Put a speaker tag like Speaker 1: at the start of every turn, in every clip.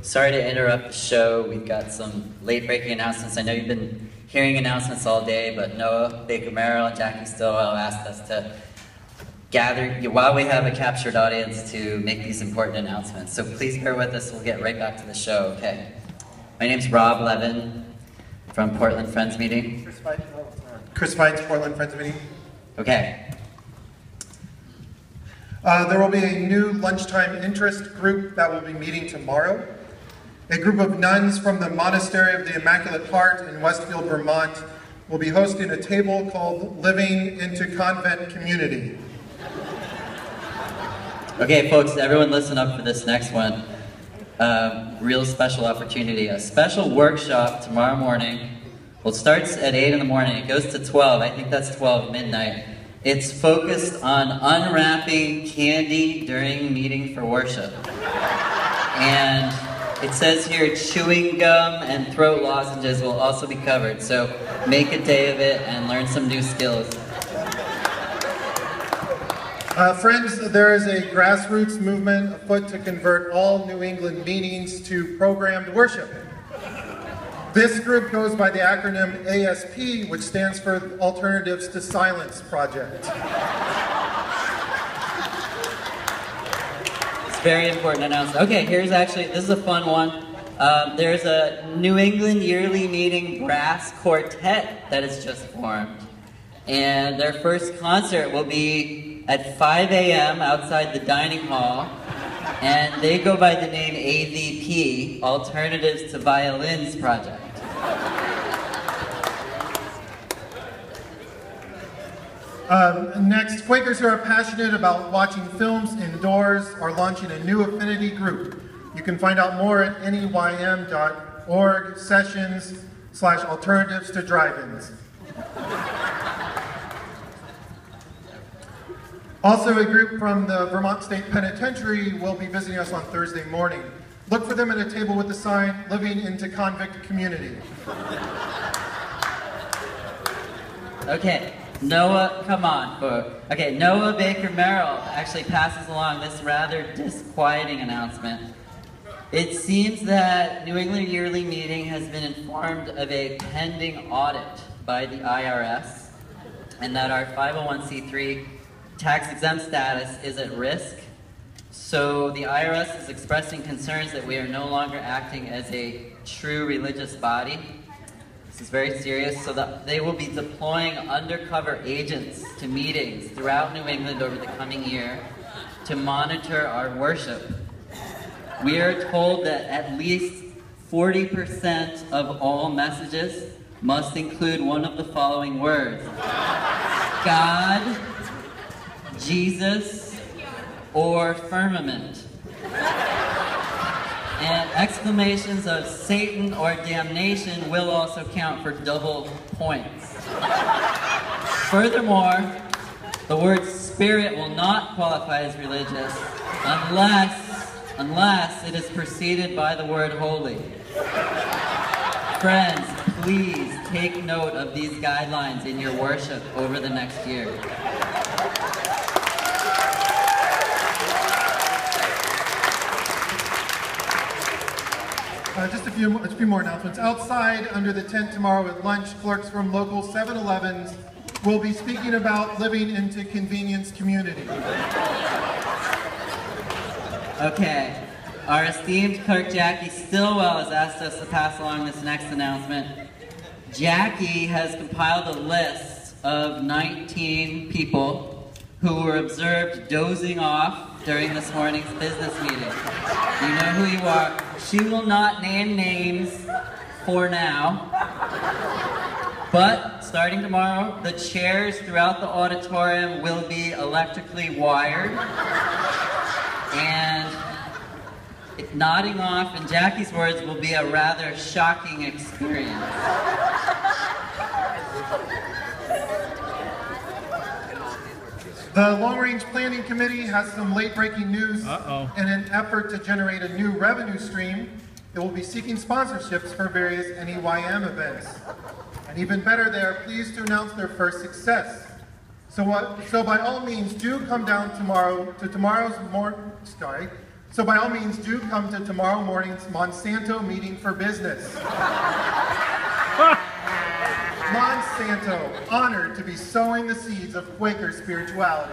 Speaker 1: sorry to interrupt the show. We've got some late-breaking announcements. I know you've been hearing announcements all day, but Noah Baker-Merrill and Jackie Stillwell asked us to gather, while we have a captured audience, to make these important announcements. So please bear with us. We'll get right back to the show, okay? My name's Rob Levin from Portland Friends Meeting.
Speaker 2: Chris Fights, Portland Friends Meeting.
Speaker 1: Okay.
Speaker 2: There will be a new lunchtime interest group that will be meeting tomorrow. A group of nuns from the Monastery of the Immaculate Heart in Westfield, Vermont will be hosting a table called Living into Convent Community.
Speaker 1: Okay, folks, everyone listen up for this next one. Real special opportunity. A special workshop tomorrow morning. Well, it starts at 8 in the morning. It goes to 12. I think that's 12 midnight. It's focused on unwrapping candy during meeting for worship. And it says here chewing gum and throat lozenges will also be covered. So make a day of it and learn some new skills.
Speaker 2: Friends, there is a grassroots movement afoot to convert all New England meetings to programmed worship. This group goes by the acronym ASP, which stands for Alternatives to Silence Project.
Speaker 1: It's a very important announcement. Okay, this is a fun one. There's a New England Yearly Meeting Brass Quartet that has just formed. And their first concert will be at 5 a.m. outside the dining hall, and they go by the name AVP, Alternatives to Violins Project.
Speaker 2: Next, Quakers who are passionate about watching films indoors are launching a new affinity group. You can find out more at neym.org/sessions/alternatives to drive-ins. Also, a group from the Vermont State Penitentiary will be visiting us on Thursday morning. Look for them at a table with the sign, Living into Convict Community.
Speaker 1: Okay, Noah, come on. Okay, Noah Baker-Merrill actually passes along this rather disquieting announcement. It seems that New England Yearly Meeting has been informed of a pending audit by the IRS, and that our 501c3 tax-exempt status is at risk. So the IRS is expressing concerns that we are no longer acting as a true religious body. This is very serious, so that they will be deploying undercover agents to meetings throughout New England over the coming year to monitor our worship. We are told that at least 40% of all messages must include one of the following words: God, Jesus, or firmament. And exclamations of Satan or damnation will also count for double points. Furthermore, the word spirit will not qualify as religious unless it is preceded by the word holy. Friends, please take note of these guidelines in your worship over the next year.
Speaker 2: Just a few more announcements. Outside, under the tent tomorrow at lunch, clerks from local 7-Elevens will be speaking about living into convenience community.
Speaker 1: Okay, our esteemed clerk Jackie Stillwell has asked us to pass along this next announcement. Jackie has compiled a list of 19 people who were observed dozing off during this morning's business meeting. You know who you are. She will not name names for now, but starting tomorrow, the chairs throughout the auditorium will be electrically wired, and nodding off, in Jackie's words, will be a rather shocking experience.
Speaker 2: The Long Range Planning Committee has some late-breaking news. In an effort to generate a new revenue stream, it will be seeking sponsorships for various NEYM events. And even better, they are pleased to announce their first success. So by all means, do come down tomorrow to So by all means, do come to tomorrow morning's Monsanto meeting for business. Monsanto, honored to be sowing the seeds of Quaker spirituality.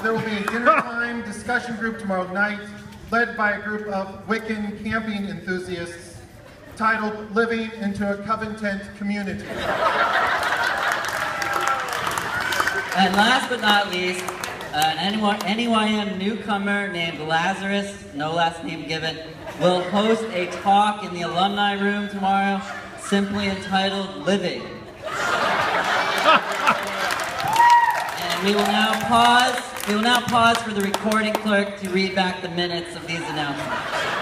Speaker 2: There will be a dinner time discussion group tomorrow night, led by a group of Wiccan camping enthusiasts, titled Living into a Covenant Community.
Speaker 1: And last but not least, an NEYM newcomer named Lazarus, no last name given, will host a talk in the alumni room tomorrow, simply entitled Living. And we will now pause for the recording clerk to read back the minutes of these announcements.